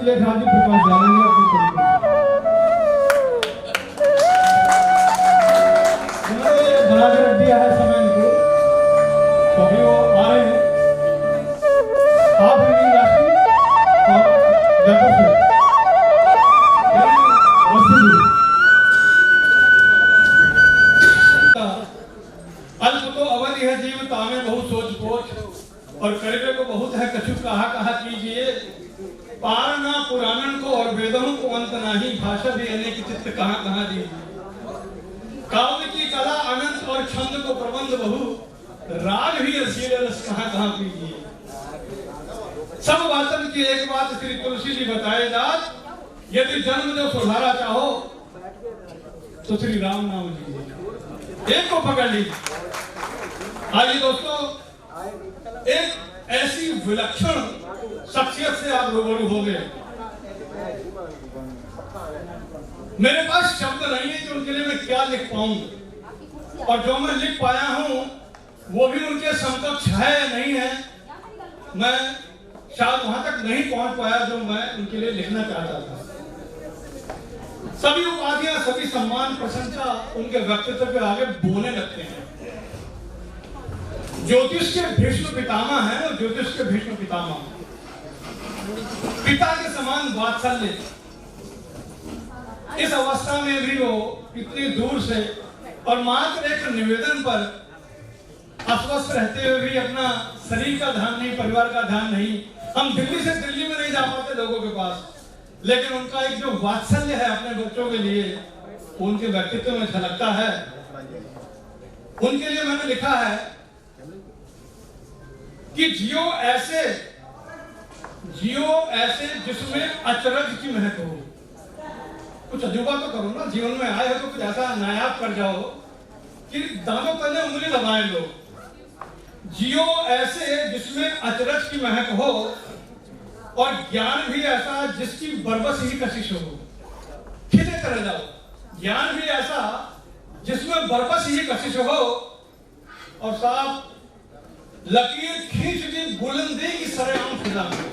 लेख आदि प्रकाश डालेंगे अपने तरीके से। बना के रख दिया है समय इनको, तो अभी वो आ रहे हैं। आप हैं राशि और जयपुर से अल्प तो अवधि है जीव तामे बहुत सोच पोच, और करवे को बहुत है कछु कहा कीजिए। पार ना पुराणन को और वेदों को अंत नहीं, भाषा भी अनेक चित्त कहाँ दीजिए। काव्य की कला अनंत और छंद को प्रबंध बहु, राग भी रसीले रस कहाँ कीजिए। सब वाचन की एक बात श्री तुलसी जी बताए जात, यदि जन्म जो सुधारा चाहो तो श्री राम नाम लीजिए, एक को पकड़ लीजिए। आइए दोस्तों, एक ऐसी विलक्षण शख्सियत से आप रूबरू हो गए। मेरे पास शब्द नहीं है कि उनके लिए मैं क्या लिख पाऊं, और जो मैं लिख पाया हूं वो भी उनके समकक्ष है या नहीं है, मैं शायद वहां तक नहीं पहुंच पाया जो मैं उनके लिए लिखना चाहता था। सभी उपाधियां, सभी सम्मान, प्रशंसा उनके व्यक्तित्व के आगे बोलने लगते हैं। ज्योतिष के भीष्म पितामह हैं, और ज्योतिष के भीष्म पितामह पिता के समान वात्सल्य। इस अवस्था में भी वो इतनी दूर से और मात्र एक निवेदन पर अस्वस्थ रहते हुए भी अपना शरीर का ध्यान नहीं, परिवार का ध्यान नहीं। हम दिल्ली से दिल्ली में नहीं जा पाते लोगों के पास, लेकिन उनका एक जो वात्सल्य है अपने बच्चों के लिए, उनके व्यक्तित्व में झलकता है। उनके लिए मैंने लिखा है कि जियो ऐसे जिसमें अचरज की महक हो। कुछ अजूबा तो करो ना, जीवन में आए हो तो कुछ ऐसा नायाब कर जाओ कि दानों तले उंगली दबाए लो। जियो ऐसे जिसमें अचरज की महक हो, और ज्ञान भी ऐसा जिसकी बरबस ही कशिश हो। खिले कर जाओ, ज्ञान भी ऐसा जिसमें बरबस ही कशिश हो, और साहब लकीर खींच दी बुलंदी की सरेआम फिजा में,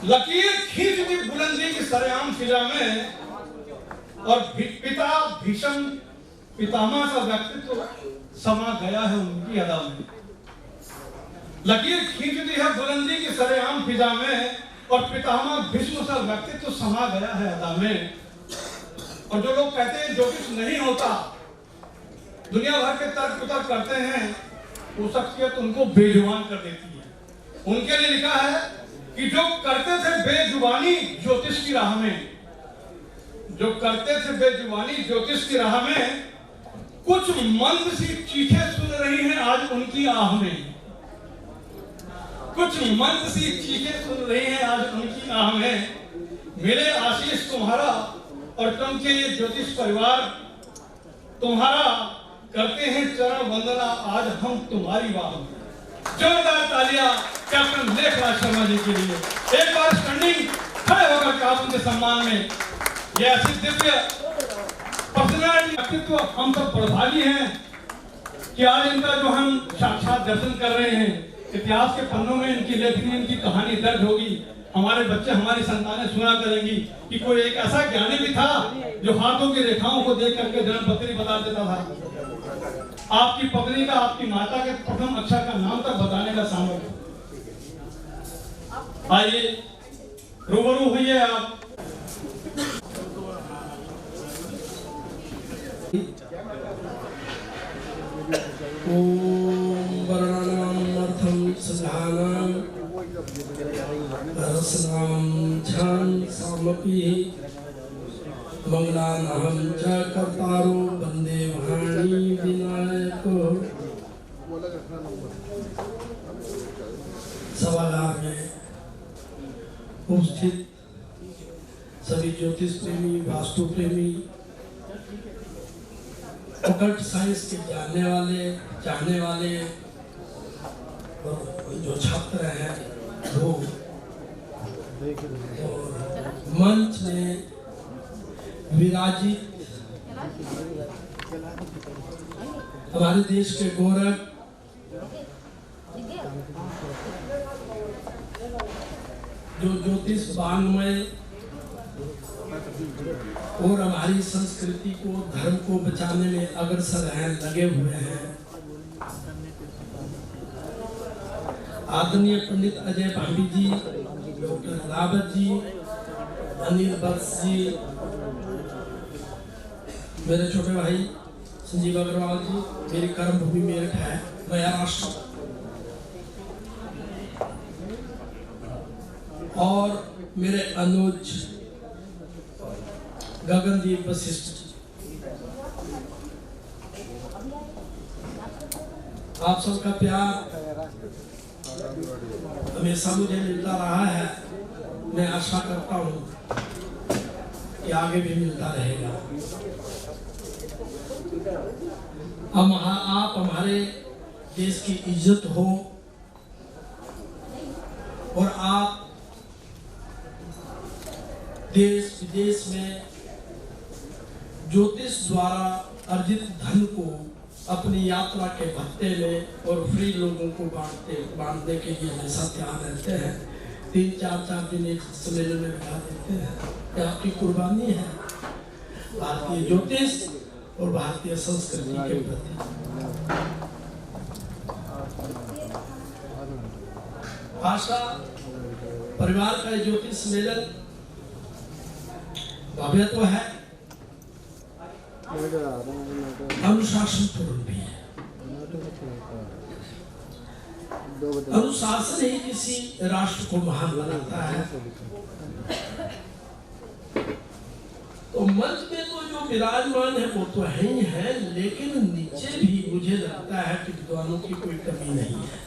लकीर खींच दी बुलंदी की सरेआम फिजा में। और पिता भीषम पितामह का व्यक्तित्व समा गया है उनकी अदा में। लकीर खींच दी है बुलंदी की सरेआम फिजा में, और पितामह भीष्म सा व्यक्तित्व समा गया है अदा में। और जो लोग कहते हैं ज्योतिष नहीं होता, दुनिया भर के तर्क वितर्क करते हैं, वो शख्सियत उनको बेजुबान कर देती है। उनके लिए लिखा है कि जो करते थे बेजुबानी ज्योतिष की राह में, जो करते थे बेजुबानी ज्योतिष की राह में, कुछ मंद सी चीखें सुन रही हैं आज उनकी आह में। कुछ मंद सी चीखें सुन रही हैं आज उनकी आह में। मिले आशीष तुम्हारा और तुम के ये ज्योतिष परिवार तुम्हारा, करते हैं चरण वंदना आज हम तुम्हारी वाह में। जोरदार तालियां कैप्टन लेखराज शर्मा जी के लिए। एक बार स्टैंडिंग खड़े होकर के आप उनके सम्मान में, ये ऐसी दिव्य पर्सनालिटी व्यक्तित्व हम सब बड़भागी हैं कि आज इनका जो हम साक्षात दर्शन कर रहे हैं। इतिहास के पन्नों में इनकी लेखनी, इनकी कहानी दर्ज होगी। हमारे बच्चे, हमारी संतानें सुना करेंगी कि कोई एक ऐसा ज्ञानी भी था जो हाथों की रेखाओं को देख करके जन्मपत्री बता देता था। आपकी पत्नी का, आपकी माता के प्रथम अक्षर का नाम तक बताने का सामर्थ्य। आइए रूबरू हुई आप। ओम वर्णनामर्थम सदानाम रसनाम ध्यान सामपि मंगलानाहं च कर्तारो वंदे वाणी विनायको। सभागार में उपस्थित सभी ज्योतिष प्रेमी, वास्तु प्रेमी, ऑकल्ट साइंस के जानने वाले, चाहने वाले, और जो छात्र हैं वो, और मंच में विराजित हमारे देश के गौरव जो ज्योतिष वांग्मय और हमारी संस्कृति को, धर्म को बचाने में अग्रसर हैं, लगे हुए हैं। आदरणीय पंडित अजय भांडी जी, डॉक्टर रावत जी, अनिल बख्श जी, मेरे छोटे भाई संजीव अग्रवाल जी, मेरी कर्म भूमि मेरठ है, महाराष्ट्र, और मेरे अनुज गगनदीप वशिष्ठ, आप सबका प्यार हमेशा मुझे मिलता रहा है। मैं आशा करता हूँ कि आगे भी मिलता रहेगा। आप हमारे देश की इज्जत हो और आप देश विदेश में ज्योतिष द्वारा अर्जित धन को अपनी यात्रा के भत्ते में और फ्री लोगों को बांटने के लिए हमेशा तैयार रहते हैं। 3-4 दिन एक सम्मेलन में बिता देते हैं। यह आपकी कुर्बानी है भारतीय ज्योतिष और भारतीय संस्कृति के प्रति। आशा परिवार का ज्योतिष सम्मेलन भव्य तो है, अनुशासन भी है। अनुशासन ही किसी राष्ट्र को महान बनाता है। तो मंच में तो जो विराजमान है वो तो है ही है, लेकिन नीचे भी मुझे लगता है कि विद्वानों की कोई कमी नहीं है।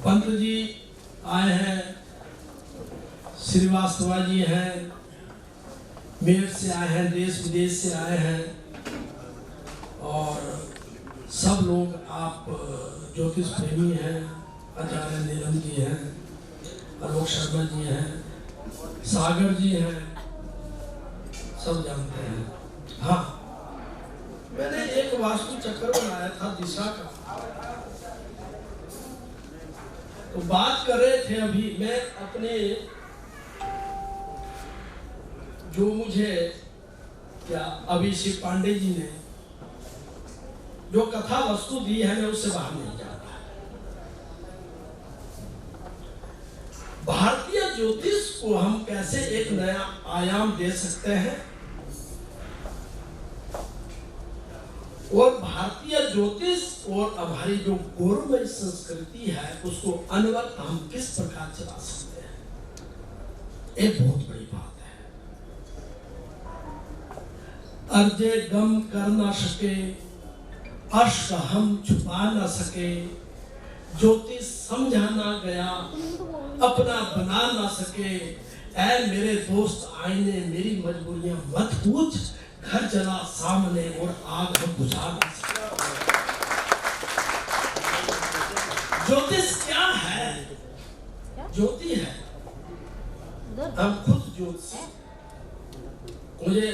पंत जी आए हैं, श्रीवास्तव जी हैं, मेरठ से आए हैं, देश विदेश से आए हैं, और सब लोग आप ज्योतिष प्रेमी हैं। आचार्य नीलम जी हैं, आलोक शर्मा जी हैं, सागर जी हैं, सब जानते हैं। हाँ, मैंने एक वास्तु चक्र बनाया था दिशा का, तो बात कर रहे थे अभी मैं अपने, जो मुझे क्या अभिषेक पांडे जी ने जो कथा वस्तु दी है, मैं उससे बाहर नहीं जाता। भारतीय ज्योतिष को हम कैसे एक नया आयाम दे सकते हैं और भारतीय ज्योतिष और हमारी जो गौरवमय संस्कृति है उसको अनवरत हम किस प्रकार चला सकते हैं, एक बहुत बड़ी बात है। अर्जे गम कर ना सके, अश्क हम छुपा ना सके, ज्योतिष समझा ना गया, अपना बना ना सके। ऐ मेरे दोस्त आईने मेरी मजबूरियां मत पूछ, घर जला सामने और आग हम बुझा ना सके। ज्योतिष क्या है? ज्योति है, हम खुद ज्योतिषी। मुझे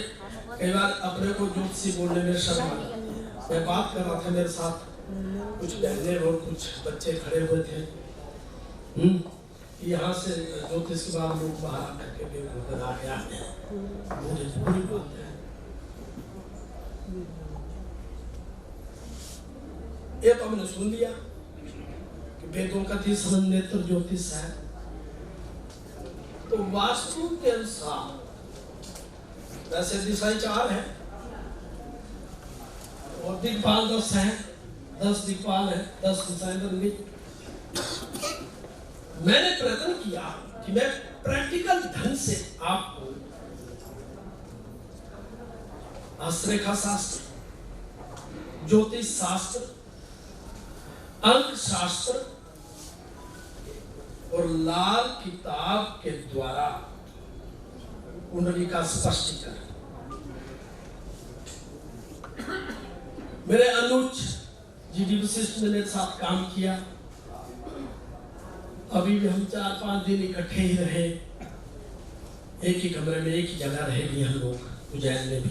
कई बार अपने को ज्योतिषी बोलने में शर्म आता है। मैं बात कर रहा था, मेरे साथ कुछ बहने और कुछ बच्चे खड़े हुए थे। यहाँ से ज्योतिष के बाद लोग बाहर करके बेघर आ गया है, मुझे बुरी बात है। ये तो हमने सुन लिया कि वेदों का 30 नेत्र ज्योतिष है। तो वास्तु के अनुसार वैसे दिशाएं 4 है और दिक्पाल 10 हैं, 10 दिक्पाल है, 10 दिशाएं बन। मैंने प्रयत्न किया कि मैं प्रैक्टिकल ढंग से आपको हस्तरेखा शास्त्र, ज्योतिष शास्त्र, अंक शास्त्र और लाल किताब के द्वारा कुंडली का स्पष्टीकरण। मेरे अनुज जी वशिष्ठ ने मेरे साथ काम किया। अभी भी हम 4-5 दिन इकट्ठे ही रहे, एक ही कमरे में, एक ही जगह रहे भी हम लोग उज्जैन में भी।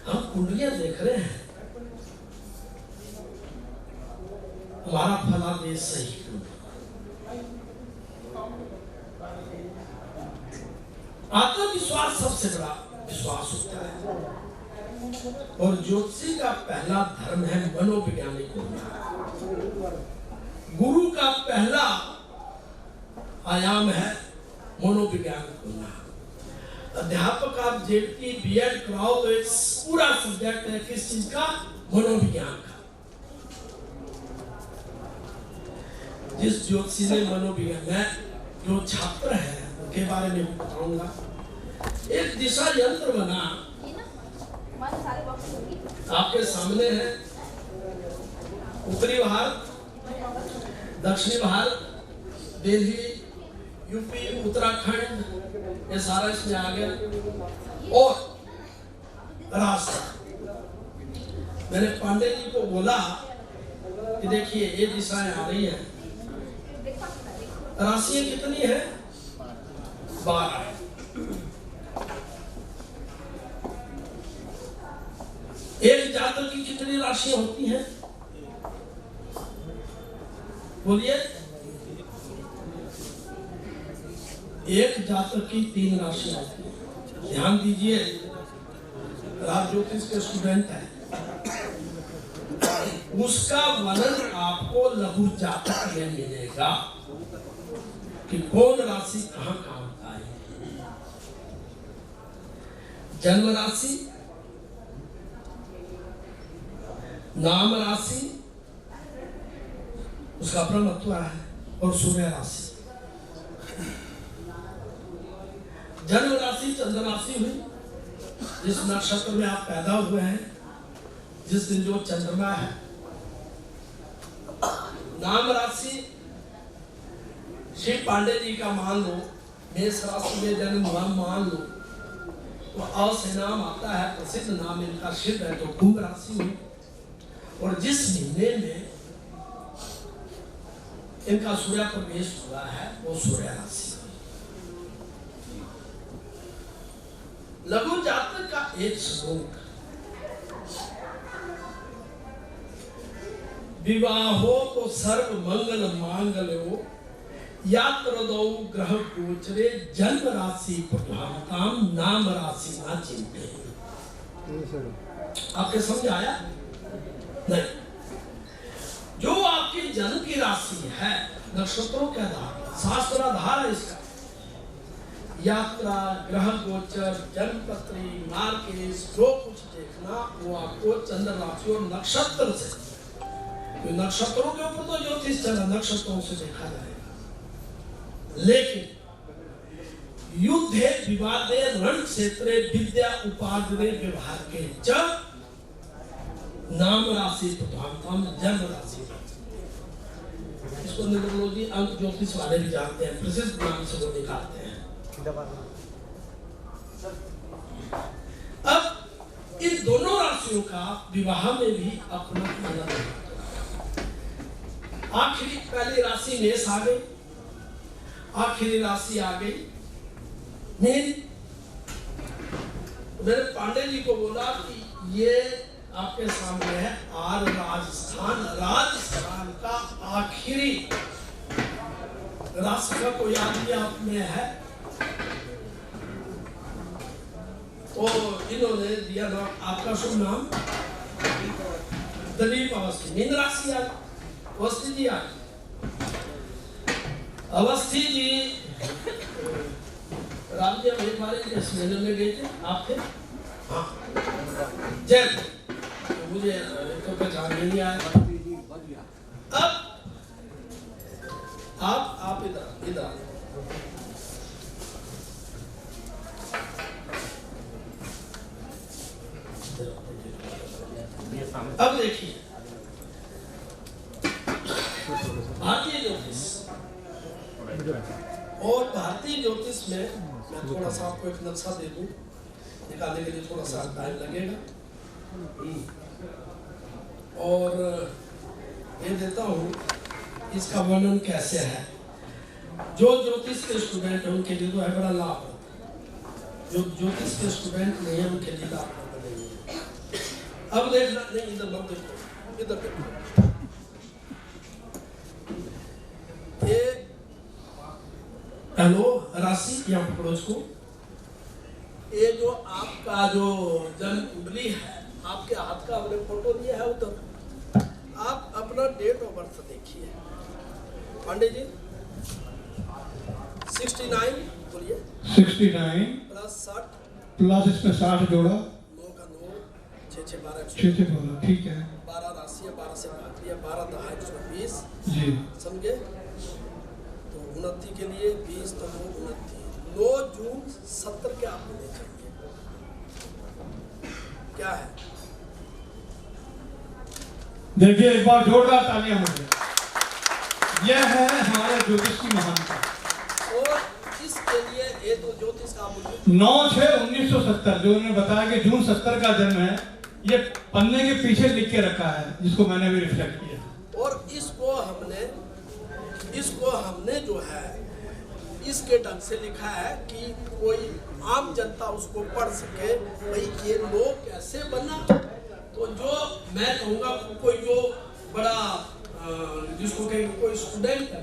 हम कुंडलियां देख रहे हैं, तुम्हारा फलादेश सही क्यों? आत्मविश्वास सबसे बड़ा विश्वास होता है। और ज्योतिषी का पहला धर्म है मनोवैज्ञानिक होना। गुरु का पहला आयाम है मनोवैज्ञानिक होना। अध्यापक आप जेटी बीएड कराओ तो एक पूरा सब्जेक्ट है किस चीज का? मनोविज्ञान का। जिस ज्योतिषी ने मनोविज्ञान में जो छात्र है उनके बारे में भी बताऊंगा। एक दिशा यंत्र बना आपके सामने है। उत्तरी भारत, दक्षिणी भारत, दिल्ली, यूपी, उत्तराखंड, ये सारा इसमें आ गया। और राजस्थान। मैंने पांडे जी को बोला कि देखिए ये दिशाएं आ रही हैं, राशियां कितनी है? 12। एक जातक की कितनी राशियां होती हैं? बोलिए। एक जातक की 3 राशियां होती हैं। ध्यान दीजिए, राज ज्योतिष के स्टूडेंट है, उसका वर्णन आपको लघु जातक में मिलेगा कि कौन राशि कहां कहां होता है। जन्म राशि, नाम राशि, उसका ब्रह्मत्व है, और सूर्य राशि। जन्म राशि चंद्र राशि हुई, जिस नक्षत्र में आप पैदा हुए हैं, जिस दिन जो चंद्रमा है। नाम राशि श्री पांडे जी का मान लो, मेष राशि में जन्म हुआ मान लो, तो अ से नाम आता है, प्रसिद्ध नाम इनका सिद्ध है, तो कुंभ राशि हुई। और जिस महीने में इनका सूर्य प्रवेश हुआ है वो सूर्य राशि। लघु जातक का एक श्लोक, विवाहो तो सर्व मंगल मांगल्यो यात्र दो ग्रह गोचरे जन्म राशि प्रधानताम नाम राशि ना चिंते। आपके समझ आया? नहीं। जो आपकी जन्म की राशि है नक्षत्रों के आधार, शास्त्र आधार है इसका। यात्रा, ग्रह गोचर, जन्मपत्री, मार्केश, जो कुछ देखना वो आपको चंद्र राशि और नक्षत्र से, तो नक्षत्रों के ऊपर तो ज्योतिष चला, नक्षत्रों से देखा जाएगा। लेकिन युद्धे विवादे रण क्षेत्रे विद्या उपार्जने व्यवहार च नाम राशि प्रधानतम जन्म राशि। इसको न्यूमरोलॉजी अंक ज्योतिष वाले भी जानते हैं, प्रसिद्ध नाम से वो निकालते हैं। अब इन दोनों राशियों का विवाह में भी अपना अलग है। आखिरी पहली राशि मेष आ गई, आखिरी राशि आ गई मीन। मैंने पांडे जी को बोला कि ये आपके सामने है आर राजस्थान। राजस्थान का आखिरी राशि का कोई आदमी आप में है तो इन्होंने दिया नाम, आपका शुभ नाम दलीप अवस्थी। मीन राशि आ, अवस्थी जी आ, अवस्थी जी राम जी हम एक बार इस मेले में गए थे, आप थे? हाँ। जय, मुझे तो पहचान नहीं आया। अब आप इधर अब देखिए भारतीय ज्योतिष, और भारतीय ज्योतिष में मैं थोड़ा सा आपको एक नक्शा दे दूं, निकालने के लिए थोड़ा सा टाइम लगेगा, और ये देता हूँ इसका वर्णन कैसे है। जो ज्योतिष के स्टूडेंट हैं उनके लिए तो है बड़ा लाभ, जो ज्योतिष के स्टूडेंट नहीं है उनके लिए लाभ नहीं है। अब देखना, नहीं इधर मत देखो, इधर देखो। हेलो राशि, यहाँ पकड़ो इसको। ये जो आपका जो जन्म कुंडली है, आपके हाथ का हमने फोटो लिया है उधर, आप अपना डेट ऑफ बर्थ देखिए पांडे जी। 69 बोलिए। 69 प्लस 60 प्लस इसमें 60 जोड़ा, 9 का 9, 6 6 12 6 6 12, ठीक है 12 राशि है, 12 से काट लिया, 12 दहा 120, जी। समझे। तो 29 के लिए 20 तो 9 29, 9 जून 70 के आप होने चाहिए। क्या है? देखिए एक बार जोरदार तालियां मुझे। यह है हमारे ज्योतिष की महानता। और इसके लिए ये तो ज्योतिष का बोलिए 9/6/1970 जो उन्होंने बताया कि जून 70 का जन्म है, ये पन्ने के पीछे लिख के रखा है, जिसको मैंने भी रिफ्लेक्ट किया। और इसको हमने जो है इसके ढंग से लिखा है कि कोई आम जनता उसको पढ़ सके, भाई ये लोग कैसे बना। तो जो मैं कहूँगा कोई जो बड़ा जिसको कहेंगे कोई स्टूडेंट है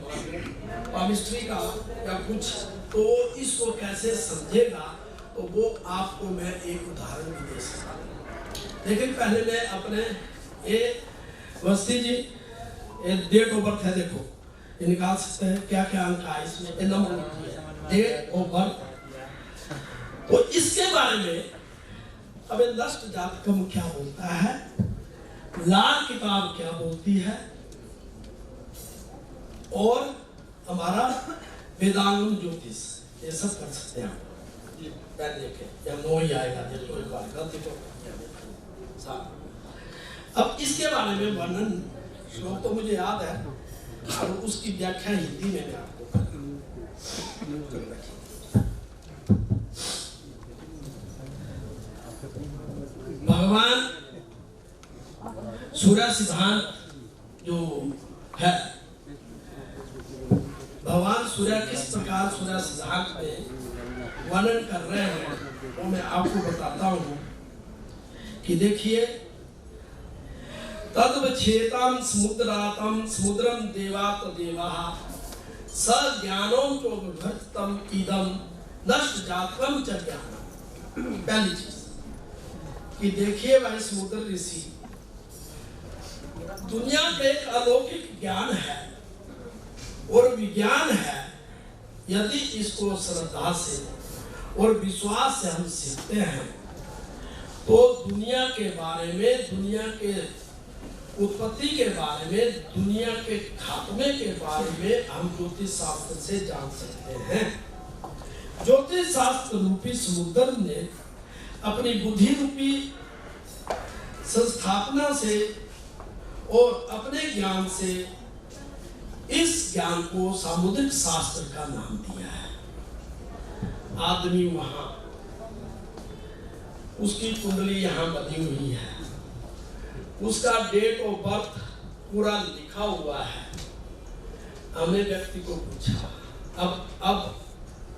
केमिस्ट्री का या कुछ, तो इसको कैसे समझेगा, तो वो आपको मैं एक उदाहरण भी दे सकता हूँ। लेकिन पहले मैं अपने ये वस्ती जी डेट ऑफ बर्थ है, देखो ये निकाल सकते हैं क्या क्या अंक है इसमें, ये नंबर डेट ऑफ बर्थ। तो इसके बारे में अब नष्ट जातकम क्या बोलता है, लाल किताब क्या बोलती है, और हमारा वेदांगम ज्योतिष, ये सब कर सकते हैं आप। पहले देखें या नो ही आएगा, जब कोई बात गलती तो अब इसके बारे में वर्णन श्लोक तो मुझे याद है और उसकी व्याख्या हिंदी में मैं आपको भगवान सूर्य सिद्धांत जो है, भगवान सूर्य किस प्रकार सूर्य सिद्धांत में वर्णन कर रहे हैं वो मैं आपको बताता हूँ कि देखिए, तद्वच्छेतम समुद्रातम समुद्रम देवात देवाः स ज्ञानम चो विभक्तम इदम नष्ट जातकम च ज्ञानम। पहली चीज कि देखिए भाई समुद्र ऋषि, दुनिया का एक अलौकिक ज्ञान है और विज्ञान है, यदि इसको श्रद्धा से और विश्वास से हम सीखते हैं तो दुनिया के बारे में, दुनिया के उत्पत्ति के बारे में, दुनिया के खात्मे के बारे में हम ज्योतिष शास्त्र से जान सकते हैं। ज्योतिष शास्त्र रूपी समुद्र ने अपनी बुद्धि रूपी संस्थापना से और अपने ज्ञान से इस ज्ञान को सामुद्रिक शास्त्र का नाम दिया है। आदमी वहां, उसकी कुंडली यहाँ बनी हुई है, उसका डेट ऑफ बर्थ पूरा लिखा हुआ है। हमने व्यक्ति को पूछा, अब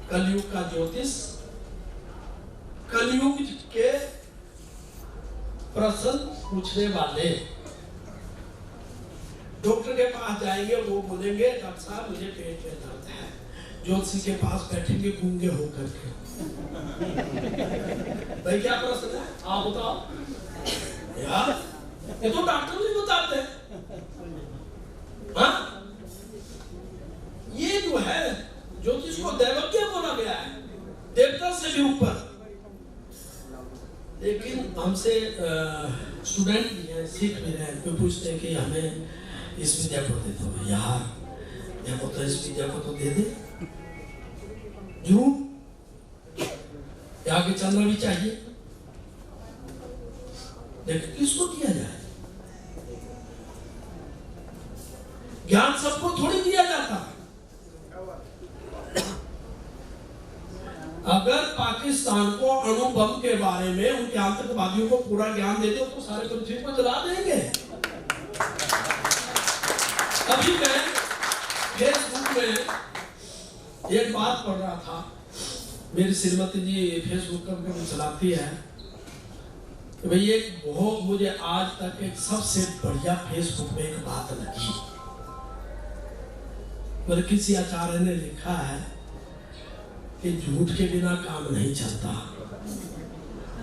कलयुग का ज्योतिष, कलयुग के प्रश्न पूछने वाले डॉक्टर के पास जाएंगे, वो बोलेंगे डॉक्टर साहब मुझे पेट में दर्द है। ज्योतिषी के पास बैठेंगे गूंगे होकर के, भाई क्या प्रश्न है आप बताओ यार, ये तो डॉक्टर नहीं बताते। हाँ, ये जो है ज्योतिष को दैवज्ञ बोला गया है, देवता से भी ऊपर। लेकिन हमसे स्टूडेंट भी हैं, सीख भी रहे हैं, कोई पूछते हैं कि हमें इस विद्या को दे दो यार, देखो तो इस विद्या को तो दे दे, आगे चलना भी चाहिए, लेकिन किसको दिया जाए? ज्ञान सबको थोड़ी दिया जाता। अगर पाकिस्तान को अणु बम के बारे में उनके आतंकवादियों को पूरा ज्ञान दे दो तो सारे पृथ्वी को जला देंगे। अभी मैं फेसबुक में एक बात पढ़ रहा था, मेरी श्रीमती जी फेसबुक पर चलाती है, तो भाई एक बहुत मुझे आज तक एक सबसे बढ़िया फेसबुक में एक बात लगी। मेरे किसी आचार्य ने लिखा है कि झूठ के बिना काम नहीं चलता।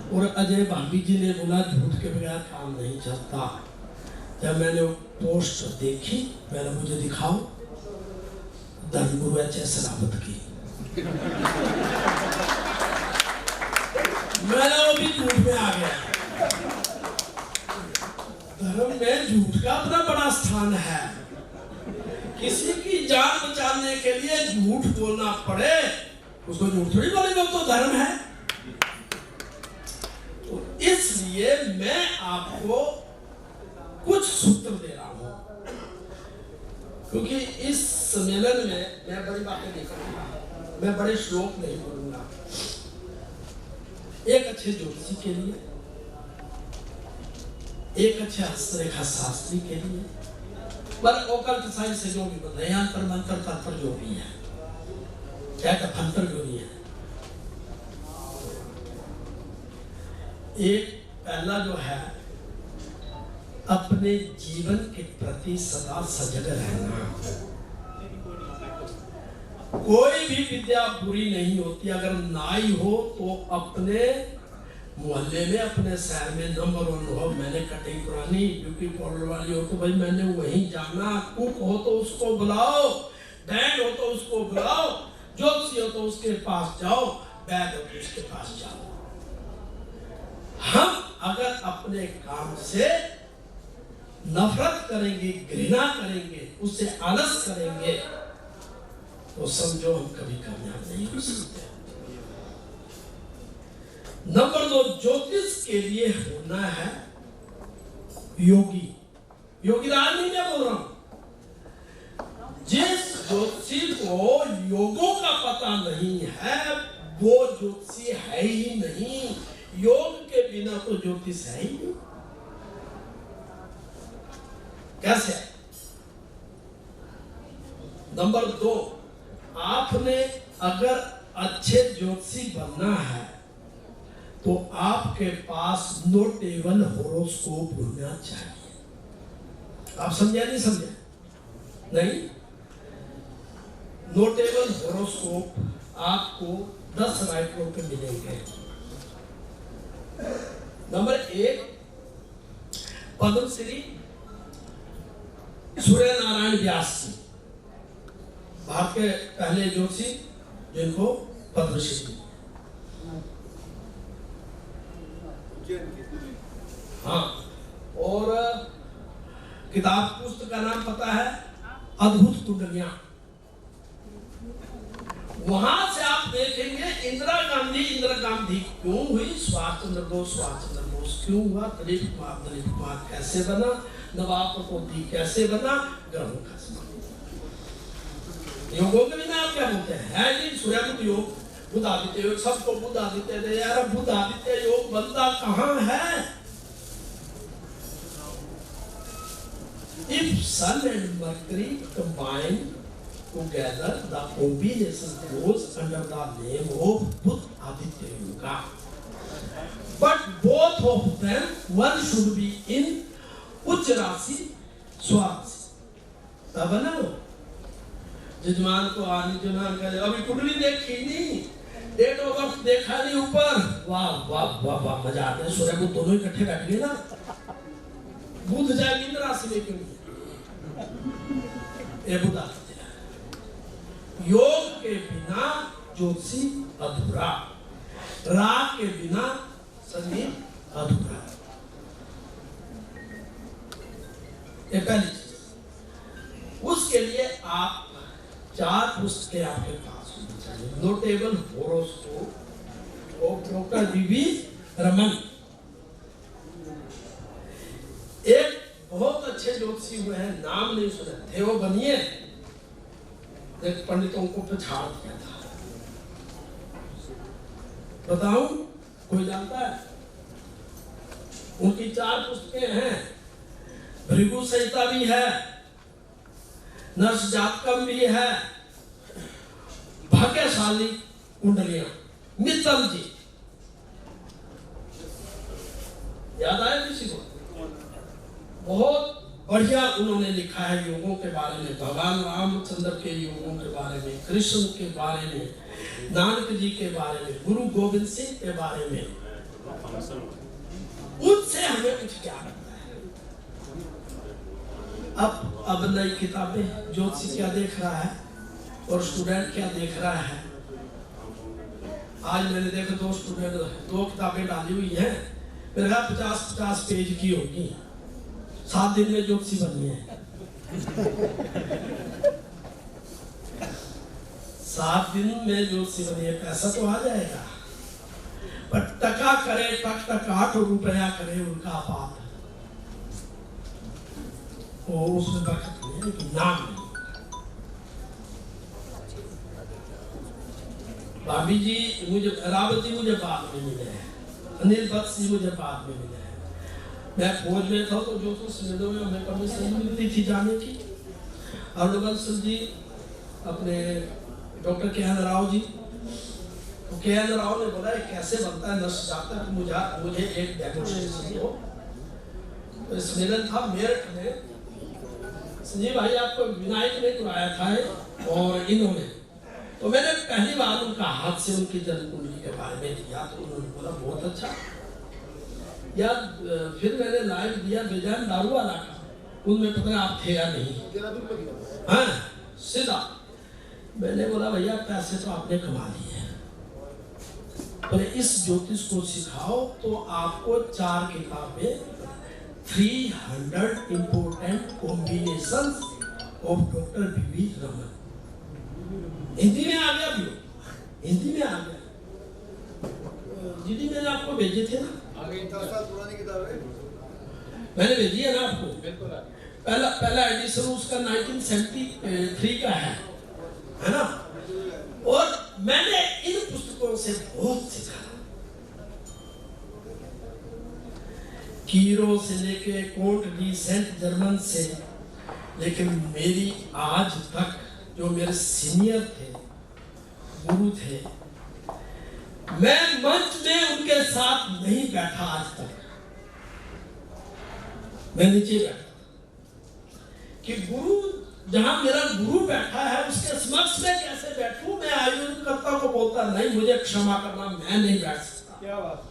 और अजय भाभी जी ने बोला झूठ के बगैर काम नहीं चलता। जब मैंने वो पोस्ट देखी, मैंने मुझे दिखाओ, धर्मगुरु एच.एस. रावत की। मैंने वो भी झूठ में आ गया। धर्म में झूठ का अपना बड़ा स्थान है। किसी की जान बचाने के लिए झूठ बोलना पड़े, उसको झूठ थोड़ी बोलेगा, तो धर्म है। तो इसलिए मैं आपको कुछ सूत्र दे रहा हूं, क्योंकि इस सम्मेलन में मैं बड़ी बातें नहीं करूंगा, मैं बड़े श्लोक नहीं बोलूंगा। एक अच्छे ज्योतिषी के लिए, एक अच्छे हस्तरेखा शास्त्री के लिए, पर ओकल्ट साइंस से जो भी बन रहे हैं, मंत्र तंत्र जो भी है, क्या फंत्र जो भी है, एक पहला जो है, अपने जीवन के प्रति सदा सजग रहना। कोई भी विद्या बुरी नहीं होती। अगर नाई हो तो अपने मोहल्ले में, अपने शहर में नंबर 1 हो। मैंने कटिंग पुरानी ब्यूटी पार्लर वाली हो तो भाई मैंने वहीं जाना। कुक हो तो उसको बुलाओ, बैंड हो तो उसको बुलाओ, ज्योतिषी हो तो उसके पास जाओ, वैद हो तो उसके पास जाओ। हम अगर अपने काम से नफरत करेंगे, घृणा करेंगे, उससे आलस करेंगे, तो समझो हम कभी कामयाब नहीं हो सकते। नंबर 2, ज्योतिष के लिए होना है योगी। योगी राज नहीं मैं बोल रहा हूं। जिस ज्योतिषी को योगों का पता नहीं है, वो ज्योतिषी है ही नहीं। योग के बिना तो ज्योतिष है ही नहीं। कैसे? नंबर 2, आपने अगर अच्छे ज्योतिषी बनना है तो आपके पास नोटेबल होरोस्कोप होना चाहिए। आप समझे नहीं समझे? नहीं। नोटेबल होरोस्कोप आपको 10 राइटरों पे मिलेंगे। नंबर 1, पद्मश्री सूर्य नारायण व्यास जी, भारत के पहले ज्योतिषी जिनको पद्मश्री। हाँ, और किताब पुस्तक का नाम पता है, अद्भुत कुंडलियां। वहां से आप देखेंगे इंदिरा गांधी क्यों हुई, सुभाष चंद्र बोस क्यों हुआ, दिलीप कुमार कैसे बना, नवाब प्रकोपी कैसे बना, ग्रहों का योगों के बिना आप क्या बोलते हैं? है नहीं सूर्य बुध योग, बुध आदित्य योग, सबको बुध आदित्य दे यार। बुध आदित्य योग बनता कहां है? If Sun and Mercury combine together, the combination goes under the name of Buddha Aditya Yoga. But both of them, one should be in उच्च राशि, स्वराशि। तब ना जजमान को जजमान करे, अभी कुंडली देखी नहीं, डेट ऑफ बर्थ देखा नहीं ऊपर, वाह वाह वाह वाह, मजा आता है। सूर्य बुध दोनों इकट्ठे बैठ गए ना, बुध जाएगी इंद्र राशि में क्यों? ये बुध आदित्य है। योग के बिना ज्योतिषी अधूरा, राग के बिना संगीत अधूरा। ये पहली चीज। उसके लिए आप 4 पुस्तकें आपके पास होनी चाहिए। नोटेबल होरोस्कोप और डॉक्टर वी रमन, एक बहुत अच्छे ज्योतिषी हुए हैं, नाम नहीं सुने थे, वो बनिए, एक पंडितों को पछाड़ दिया था। बताऊं, कोई जानता है? उनकी 4 पुस्तकें हैं। भृगु संहिता भी है, नर्स जातकम भी है, भाग्यशाली कुंडलियां, मित्तल जी। याद आया किसी को? बहुत बढ़िया उन्होंने लिखा है योगों के बारे में, भगवान रामचंद्र के योगों के बारे में, कृष्ण के बारे में, नानक जी के बारे में, गुरु गोविंद सिंह के बारे में। उनसे हमें कुछ क्या करना है। अब नई किताबें ज्योतिषी क्या देख रहा है और स्टूडेंट क्या देख रहा है। आज मैंने देखा दो किताबें डाली हुई हैं, मेरे ख्याल 50-50 पेज की होगी। 7 दिन में ज्योतिषी बनी है। 7 दिन में ज्योतिषी बनी है। पैसा तो आ जाएगा, पर टका करे टक 8 रुपया करे उनका बाप, वो उसमें बरकत नहीं है, लेकिन नाम नहीं। भाभी जी मुझे, रावत जी मुझे बाद में मिले हैं, अनिल भट्ट जी मुझे बाद में मिले हैं। मैं फौज में था तो जो मेलों में हमें परमिशन मिलती थी जाने की। अरुणवंश जी, अपने डॉक्टर के.एन. राव जी, तो के.एन. राव ने बोला कैसे बनता है नस जातक, मुझे एक डेमोन्स्ट्रेशन दो। तो सम्मेलन था मेरठ में, संजीव भाई आपको विनायक ने बुलाया था और इन्होंने, तो मैंने पहली बार उनका हाथ से उनकी जन्म कुंडली के बारे में दिया, तो उन्होंने बोला बहुत अच्छा। या फिर मैंने लाइव दिया बेजान दारू वाला का, उनमें पता आप थे या नहीं, हाँ सीधा। मैंने बोला भैया पैसे तो आपने कमा लिए, पर इस ज्योतिष को सिखाओ तो आपको 4 किताबें 300 important combinations of doctor BV. Raman, Hindi में आ गया भी, हिंदी में आ गया। दीदी मैंने आपको भेजे थे ना, 10 साल पुरानी किताब है, मैंने भेजी है ना आपको। पहला एडिशन उसका 1973 का है ना। और मैंने इन पुस्तकों से बहुत सीखा, कीरो से लेके कोर्ट डी सेंट जर्मन से, लेकिन मेरी आज तक जो मेरे सीनियर थे, गुरु थे, मैं मंच में उनके साथ नहीं बैठा आज तक, मैं नीचे बैठा कि गुरु जहां मेरा गुरु बैठा है उसके समक्ष में कैसे बैठूं। मैं आयोजनकर्ता को बोलता नहीं मुझे क्षमा करना, मैं नहीं बैठ सकता। क्या बात।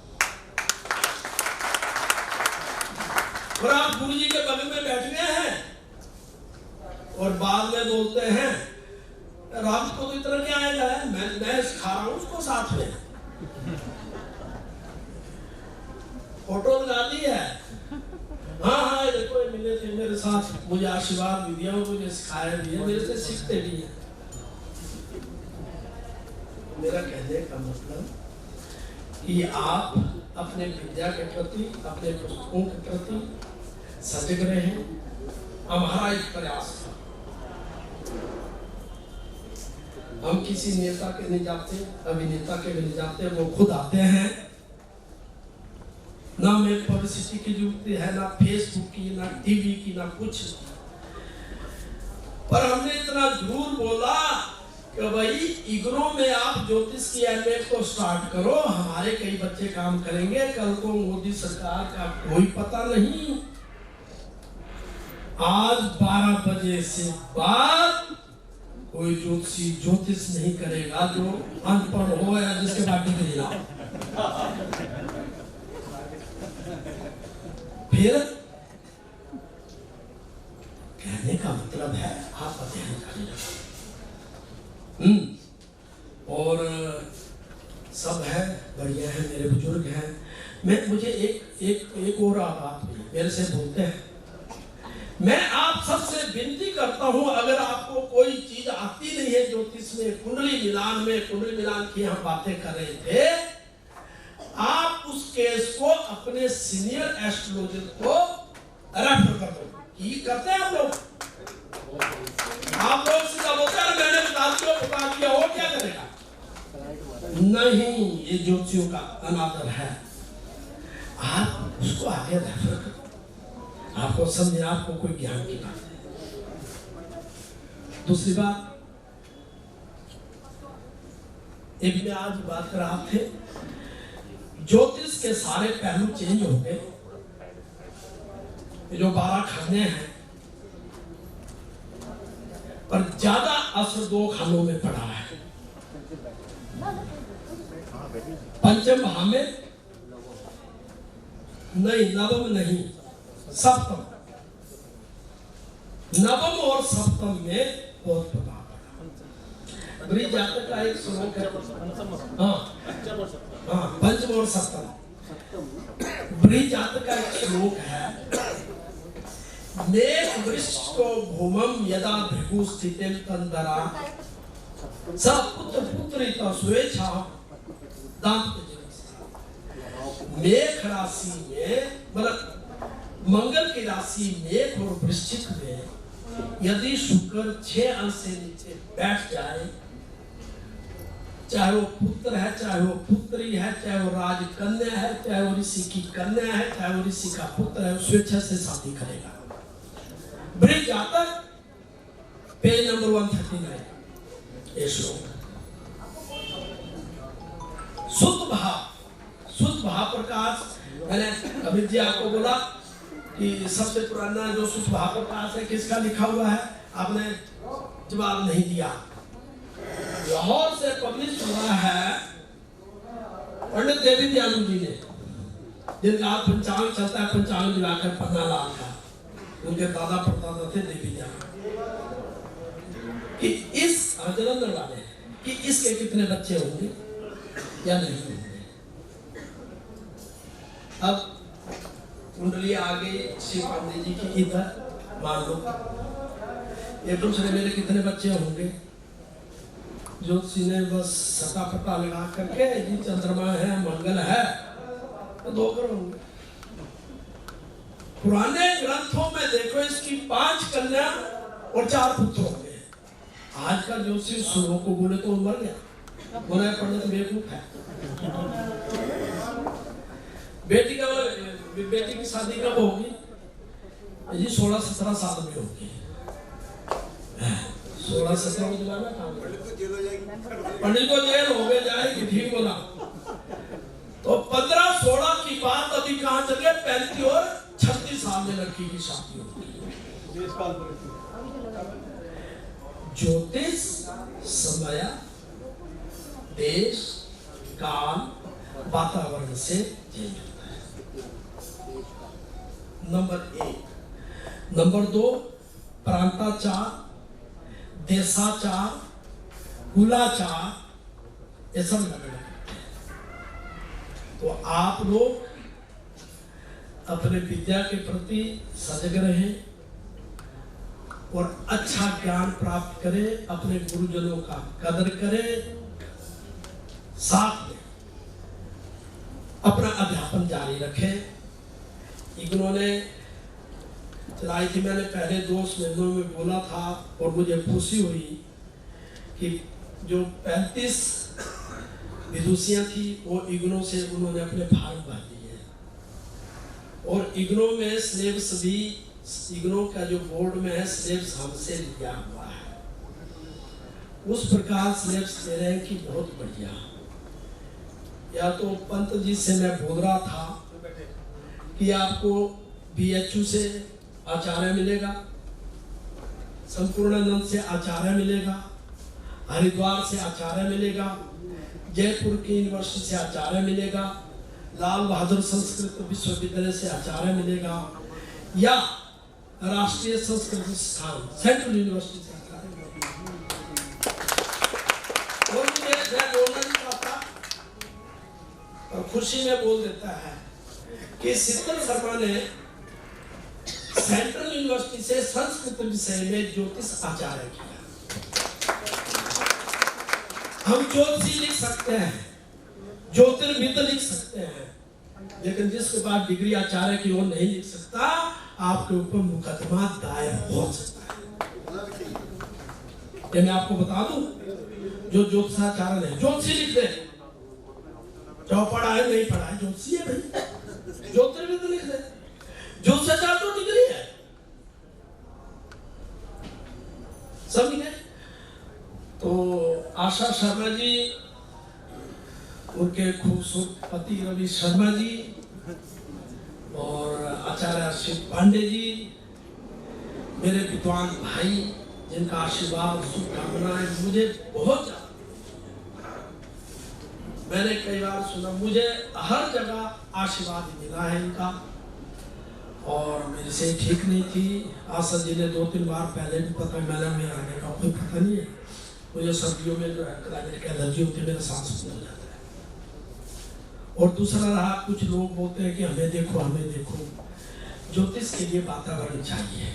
और आप गुरु जी के बगल में बैठ गए हैं और बाद में बोलते हैं राम को तो इतना क्या आएगा, मैं सिखा रहा हूं उसको साथ में। फोटो लगा दी है, हाँ देखो ये मिले थे मेरे साथ, मुझे आशीर्वाद भी दिया, मुझे सिखाया भी है, मेरे से सीखते भी हैं। मेरा कहने का मतलब कि आप अपने विद्या के प्रति, अपने पुस्तकों के प्रति सजग रहे। हमारा एक प्रयास था, हम किसी नेता के नहीं जाते, अभिनेता के नहीं जाते, वो खुद आते हैं। ना में पब्लिसिटी की जरूरत है, ना फेसबुक की, ना टीवी की, ना कुछ। पर हमने इतना जरूर बोला कि भाई इग्रो में आप ज्योतिष की एमए को स्टार्ट करो, हमारे कई बच्चे काम करेंगे। कल को मोदी सरकार का कोई पता नहीं। आज 12 बजे से बाद कोई ज्योतिष नहीं करेगा जो अनपढ़ हो या जिसके बाद डिग्री ना हो। फिर कहने का मतलब है आप अध्ययन करें। और सब है, बढ़िया है, मेरे बुजुर्ग हैं। मुझे एक और बात हुई, मेरे से बोलते हैं, मैं आप सबसे विनती करता हूं, अगर आपको कोई चीज आती नहीं है ज्योतिष में, कुंडली मिलान की हम बातें कर रहे थे, आप उस केस को अपने सीनियर एस्ट्रोलॉजर को रेफर कर दो। ये करते हैं आप लोग सीधा बोलते हैं मैंने बता दिया, वो क्या करेगा? नहीं, ये ज्योतिषियों का अनादर है। आप उसको आगे रेफर करो, आपको समझे, आपको कोई ज्ञान की बात है। दूसरी बात, एक में आज बात कर रहा थे, ज्योतिष के सारे पहलू चेंज हो गए। जो 12 खाने हैं पर ज्यादा असर दो खानों में पड़ा है। पंचम भाव में नहीं, नवम नहीं, सप्तम, नवम और सप्तम में बहुत प्रभाव पड़ा। ब्रीज जातक का एक श्लोक है, हाँ, पंचम और सप्तम। ब्रीज जातक का एक श्लोक है, नेक वृक्षो भूमम यदा भृगु स्थितिम तंदरा स पुत्र पुत्रिता स्वेच्छा दाम्पत्य। मेघ राशि में, मतलब मंगल की राशि मेघ और वृश्चिक में यदि शुक्र 6 अंश से नीचे बैठ जाए, चाहे वो पुत्र है, चाहे वो पुत्री है, चाहे वो राजकन्या है, चाहे वो ऋषि की कन्या है, चाहे वो ऋषि का पुत्र है, स्वेच्छा से शादी करेगा। ब्रिज जातक पेज नंबर 139 ये श्लोक। शुद्ध भाव प्रकाश, मैंने अभी जी आपको बोला कि सबसे पुराना जो शुद्ध भाव प्रकाश है किसका लिखा हुआ है, आपने जवाब नहीं दिया। लाहौर से पब्लिश हुआ है पंडित देवी दयालु जी ने, जिनका पंचांग चलता है, पंचांग मिलाकर पन्नालाल का, उनके दादा परदादा थे देवी दयालु, कि इस जलंधर वाले कि इसके कितने बच्चे होंगे या नहीं होंगे। अब कुंडली आगे श्री पांडे जी की इधर मान लो, एक दूसरे मेरे कितने बच्चे होंगे, ज्योतिषी ने बस सटा पटा लगा करके जी चंद्रमा है, मंगल है, तो 2 करोड़। पुराने ग्रंथों में देखो इसकी 5 कन्या और 4 पुत्र होंगे। आज का ज्योतिषी सुनो को बोले तो मर गया, बोला पंडित बेवकूफ है। बेटी की शादी कब होगी जी? 16-17 साल में होगी। 16-17 में जवाना पंडित को जेल हो गए जाएगी, ठीक बोला। तो 15-16 की बात अभी कहां चले, 35 और 36 साल में लड़की की शादी होगी। ज्योतिष समय, देश, काल, वातावरण से चेंज होता है। नंबर 1। नंबर 2, प्रांताचार, देशाचार, कुलाचार, ये सब लगने लगते हैं। तो आप लोग अपने विद्या के प्रति सजग रहें और अच्छा ज्ञान प्राप्त करें, अपने गुरुजनों का कदर करें, साथ में अपना अध्यापन जारी रखें। इन्होंने चलाई थी, मैंने पहले 2 महीनों में बोला था और मुझे खुशी हुई कि जो 35 विदुषियां थी वो इग्नो से उन्होंने अपने फार्म भर दिए, और इग्नो में सिलेबस भी, इग्नो का जो बोर्ड में है सिलेबस हमसे लिया हुआ है, उस प्रकार सिलेबस दे रहे हैं कि बहुत बढ़िया। या तो पंत जी से मैं बोल रहा था कि आपको BHU से आचार्य मिलेगा, संपूर्णानंद से आचार्य मिलेगा, हरिद्वार से आचार्य मिलेगा, जयपुर की यूनिवर्सिटी से आचार्य मिलेगा, लाल बहादुर संस्कृत विश्वविद्यालय से आचार्य मिलेगा, या राष्ट्रीय संस्कृत संस्थान सेंट्रल यूनिवर्सिटी से आचार्य मिलेगा। और मैं बोलना नहीं चाहता और खुशी में बोल देता है कि शीतल शर्मा ने सेंट्रल यूनिवर्सिटी से संस्कृत विषय में ज्योतिष आचार्य किया। हम ज्योतिषी लिख सकते हैं, ज्योतिर्विद लिख सकते हैं, लेकिन जिसके बाद डिग्री आचार्य की वो नहीं लिख सकता, आपके ऊपर मुकदमा दायर हो सकता है। ये मैं आपको बता दूं, जो ज्योतिषाचार्य है ज्योतिषी लिख दे, जो पढ़ा है नहीं पढ़ा है ज्योतिषी है भाई, ज्योतिर्विद लिख दे, ज्योतिषाचार्य तो डिग्री है, समझ गए। तो आशा शर्मा जी, उनके खूबसूरत पति रवि शर्मा जी और आचार्य शिव पांडे जी, मेरे विद्वान भाई जिनका आशीर्वाद शुभकामनाएं मुझे बहुत ज्यादा, मैंने कई बार सुना, मुझे हर जगह आशीर्वाद मिला है इनका। और मेरी से ठीक नहीं थी, आशा जी ने 2-3 बार पहले भी पता, मैंने मेरा आने का कोई पता नहीं है। मुझे सर्दियों में जो है क्लाइमेट की एलर्जी होती है, मेरा सांस फूल हो जाता है। और दूसरा रहा, कुछ लोग बोलते हैं कि हमें देखो हमें देखो। ज्योतिष के लिए वातावरण चाहिए,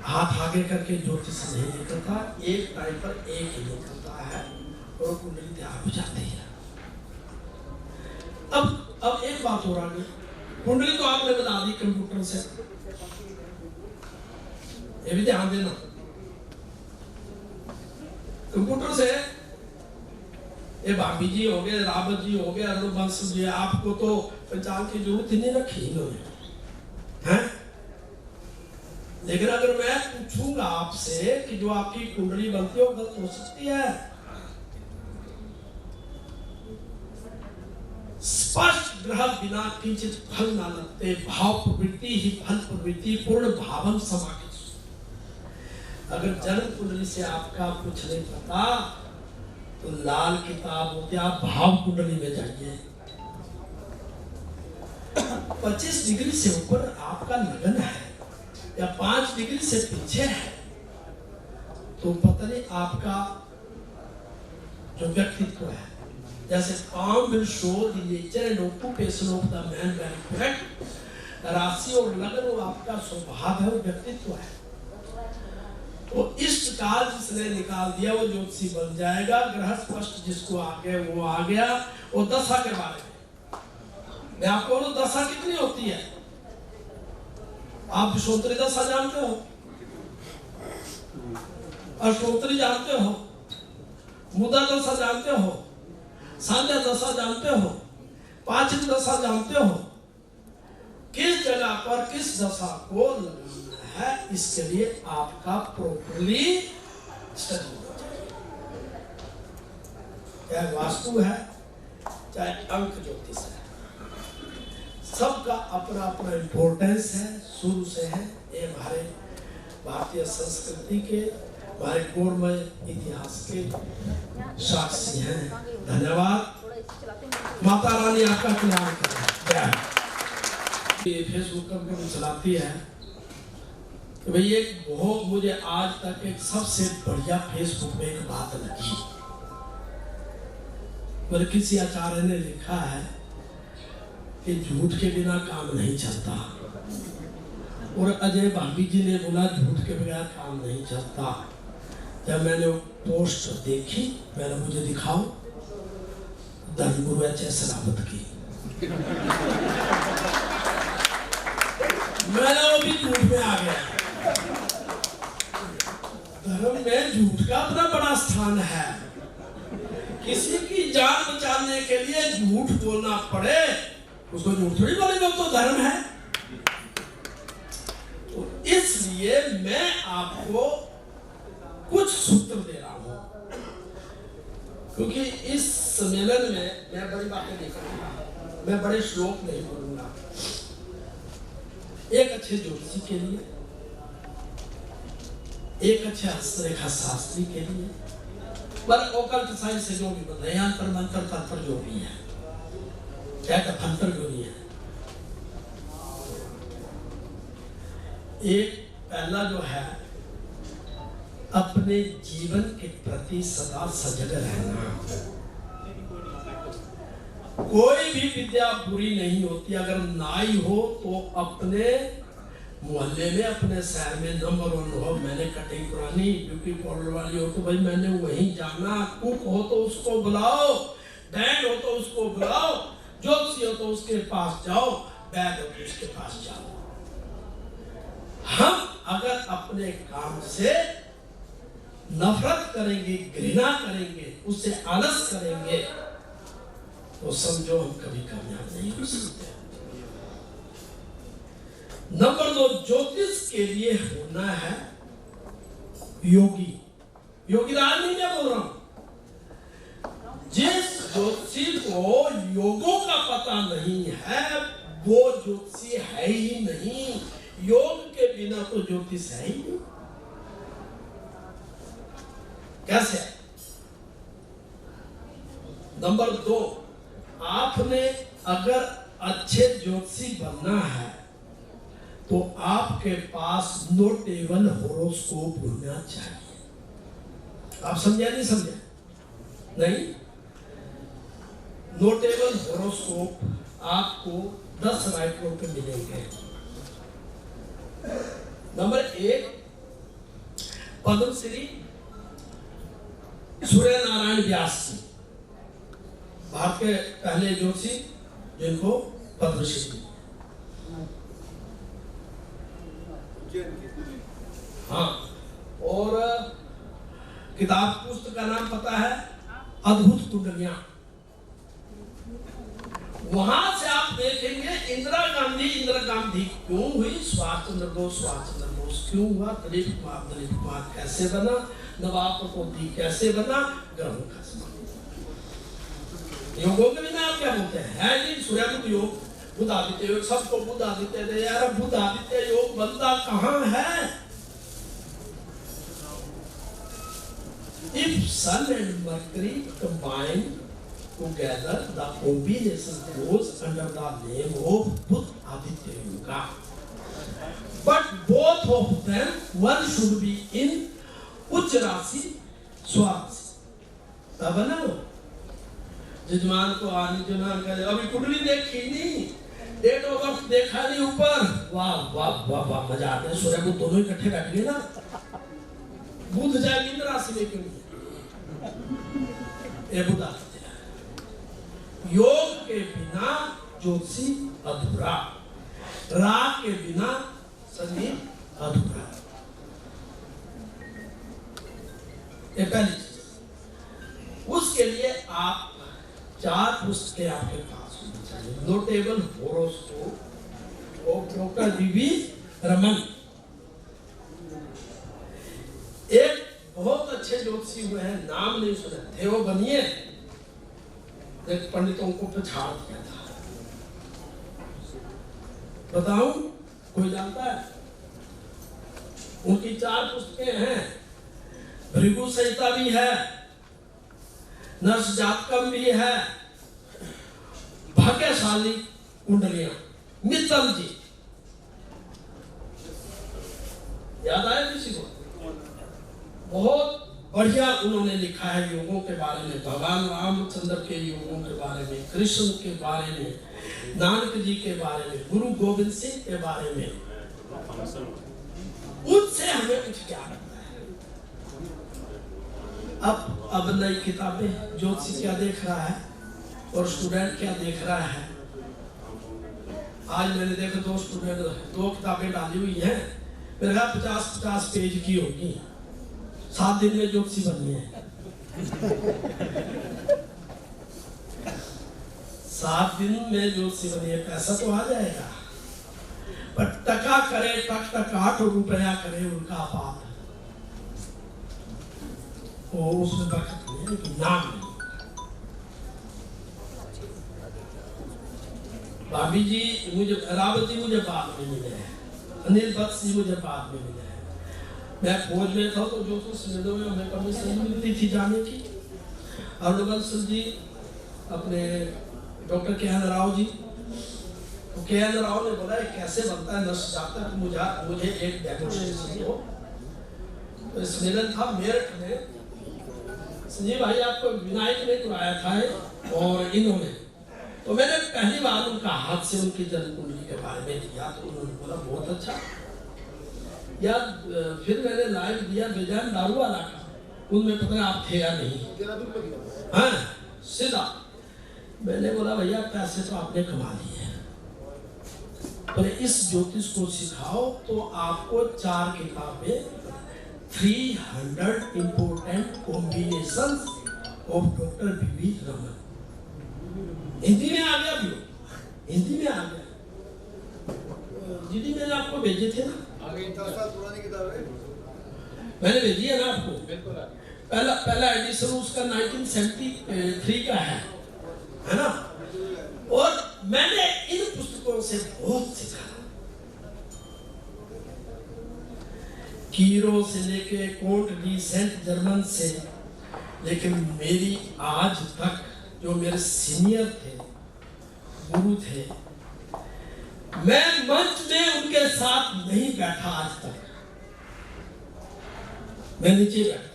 हाथ आगे करके ज्योतिष नहीं निकलता, एक टाइम पर एक ही निकलता है और कुंडली तैयार हो जाती है। अब एक बात हो रहा है, कुंडली तो आपने बता दी कंप्यूटर से, ये भी ध्यान देना, कंप्यूटर से ये भाभी जी हो गए, रावत जी हो गए, अरुणवंश जी, आपको तो पहचान की जरूरत ही नहीं रखी इन्होंने, हैं? लेकिन अगर मैं पूछूंगा आपसे कि जो आपकी कुंडली बनती है वो गलत हो सकती है? स्पष्ट ग्रह बिना किंचित फल न लगते, भाव प्रवृत्ति ही फल प्रवृत्ति, पूर्ण भावम समागत। अगर जन्म कुंडली से आपका कुछ नहीं पता तो लाल किताब होती, आप भाव कुंडली में जाइए। 25 डिग्री से ऊपर आपका लगन है या 5 डिग्री से पीछे है तो पता नहीं आपका जो व्यक्तित्व है, जैसे palm will show the nature and occupation of the man very correct, राशि और लगन वो आपका स्वभाव है, वो व्यक्तित्व है। तो इष्ट काल जिसने निकाल दिया वो ज्योतिषी बन जाएगा। ग्रह स्पष्ट जिसको आ गया वो आ गया। वो दशा के बारे में मैं आपको बोलूं, दशा कितनी होती है? आप विषोत्तरी दशा जानते हो, अष्टोत्तरी जानते हो, मुदा दशा जानते हो, सांध्या दशा जानते हो, पांचवी दशा जानते हो। किस जगह पर किस दशा को लगाना है, इसके लिए आपका प्रॉपर्ली स्टडी होना चाहिए। चाहे वास्तु है चाहे अंक ज्योतिष है, सबका अपना अपना इम्पोर्टेंस है, शुरू से है। ये हमारे भारतीय संस्कृति के, हमारे गौरवमय इतिहास के साक्षी हैं। धन्यवाद। माता रानी आपका कल्याण करे। ये फेसबुक पर चलाती है तो भाई एक बहुत, मुझे आज तक एक सबसे बढ़िया फेसबुक में एक बात लगी। मेरे किसी आचार्य ने लिखा है कि झूठ के बिना काम नहीं चलता, और अजय भाभी जी ने बोला झूठ के बगैर काम नहीं चलता। जब मैंने वो पोस्ट देखी, मैंने मुझे दिखाओ, धर्मगुरु एच.एस. रावत की, मैंने वो भी झूठ में आ गया। धर्म में झूठ का अपना बड़ा स्थान है। किसी की जान बचाने के लिए झूठ बोलना पड़े, उसको झूठ थोड़ी बोलेगा, तो धर्म है। तो इसलिए मैं आपको कुछ सूत्र दे रहा हूं, क्योंकि इस सम्मेलन में मैं बड़ी बातें नहीं करूंगा, मैं बड़े श्लोक नहीं बोलूंगा। एक अच्छे ज्योतिषी के लिए, एक अच्छे हस्तरेखा शास्त्री के लिए, पर ओकल्ट साइंस से जो भी बता, यंत्र मंत्र तंत्र जो भी है, चाहे तंत्र जो भी है, एक पहला जो है अपने जीवन के प्रति सदा सजग रहना। कोई भी विद्या बुरी नहीं होती। अगर नाई हो तो अपने मोहल्ले में, अपने शहर में नंबर 1 हो। मैंने कटिंग करानी, ब्यूटी पार्लर वाली हो तो भाई मैंने वहीं जाना। कुक हो तो उसको बुलाओ, बैंड हो तो उसको बुलाओ, ज्योतिषी हो तो उसके पास जाओ, वैद्य हो तो उसके पास जाओ। हम अगर अपने काम से नफरत करेंगे, घृणा करेंगे, उससे आलस करेंगे, तो समझो हम कभी कामयाब नहीं हो सकते। नंबर 2, ज्योतिष के लिए होना है योगी। योगी राज नहीं मैं बोल रहा हूं। जिस ज्योतिषी को योगों का पता नहीं है वो ज्योतिषी है ही नहीं। योग के बिना तो ज्योतिष है ही नहीं। कैसे? नंबर 2, आपने अगर अच्छे ज्योतिषी बनना है तो आपके पास नोटेबल होरोस्कोप होना चाहिए। आप समझे नहीं समझे? नहीं, नोटेबल होरोस्कोप आपको 10 राइटरों पे मिलेंगे। नंबर 1, पद्मश्री सूर्य नारायण व्यास जी, भारत के पहले ज्योतिषी जिनको पद्मश्री। हाँ, और किताब पुस्तक का नाम पता है अद्भुत कुंडलियां। वहां से आप देखेंगे इंदिरा गांधी क्यों हुई, सुभाष चंद्र बोस क्यों हुआ, दलीप कुमार कैसे बना, नवाब प्रकोपी कैसे बना, ग्रहों का योगों के बिना आप क्या बोलते हैं? है जी सूर्यबुध योग, बुध आदित्य योग, सबको बुध आदित्य दे यार, बुध आदित्य योग बनता कहां है? If Sun and Mercury combine together, the combination goes under the name of Buddha Aditya Yoga. But both of them, one should be in उच्च राशि, स्वाराशि। तब ना जजमान को आनी जुनान करे, अभी कुंडली देखी नहीं, डेट ऑफ बर्थ देखा नहीं ऊपर, वाह वाह वाह वाह, मजा आता है। सूर्य बुध दोनों इकट्ठे बैठ गए ना, बुध जाए इंद्र राशि में क्यों नहीं? ये बुध आदित्य योग के बिना ज्योतिषी अधूरा, राग के बिना संगीत अधूरा। ये पहली चीज। उसके लिए आप 4 पुस्तकें आपके पास होनी चाहिए। नोटेबल होरोस्कोप और डॉक्टर वी रमन, एक बहुत अच्छे ज्योतिषी हुए हैं, नाम नहीं सुने थे, वो बनिए, एक पंडितों को पछाड़ दिया था। बताऊं, कोई जानता है? उनकी 4 पुस्तकें हैं, भृगु संहिता भी है, नर्स जातकम भी है, भाग्यशाली कुंडलियां, मित्तल जी, याद आया किसी को? बहुत बढ़िया उन्होंने लिखा है योगों के बारे में, भगवान रामचंद्र के योगों के बारे में, कृष्ण के बारे में, नानक जी के बारे में, गुरु गोविंद सिंह के बारे में। उनसे हमें कुछ क्या करना है? अब नई किताबें, ज्योतिषी क्या देख रहा है और स्टूडेंट क्या देख रहा है। आज मैंने देखा 2 स्टूडेंट 2 किताबें डाली हुई हैं, मेरे ख्याल 50-50 पेज की होगी, 7 दिन में ज्योतिषी बननी है। 7 दिन में ज्योतिषी बनी है, पैसा तो आ जाएगा, पर टका करे, टक 8 रुपया करे उनका बाप, वो उसमें बरकत नहीं है, लेकिन नाम नहीं। भाभी जी मुझे, रावत जी मुझे बाद में मिले हैं, अनिल बख्श जी मुझे बाद में मिले हैं। मैं खोज में था तो जो कुछ मेलों में हमें परमिशन मिलती थी जाने की। अरुणवंश जी, अपने डॉक्टर के.एन. राव जी, तो के.एन. राव ने बोला कैसे बनता है नर्स जातक, मुझे एक डेमोन्स्ट्रेशन दो। तो इस मिलन था मेरठ में, संजीव भाई आपको विनायक ने कराया था और इन्होंने, तो मैंने पहली बार उनका हाथ से उनकी जन्म कुंडली के बारे में दिया, तो उन्होंने बोला बहुत अच्छा यार। फिर मैंने लाइव दिया बेजान दारू वाला का, उनमें पता आप थे या नहीं, हाँ सीधा। मैंने बोला भैया पैसे तो आपने कमा लिए, पर इस ज्योतिष को सिखाओ तो आपको 4 किताबें, 300 important combinations of Dr. V Raman, Hindi में आ गया भी, हिंदी में आ गया। दीदी मैंने आपको भेजे थे ना, आगे 10 साल पुरानी किताब है, मैंने भेजी है ना आपको। पहला एडिशन उसका 1973 का है ना। और मैंने इन पुस्तकों से बहुत सीखा, कीरो से लेके कोर्ट डी सेंट जर्मन से लेकिन मेरी आज तक जो मेरे सीनियर थे, गुरु थे, मैं मंच में उनके साथ नहीं बैठा आज तक। मैं नीचे बैठा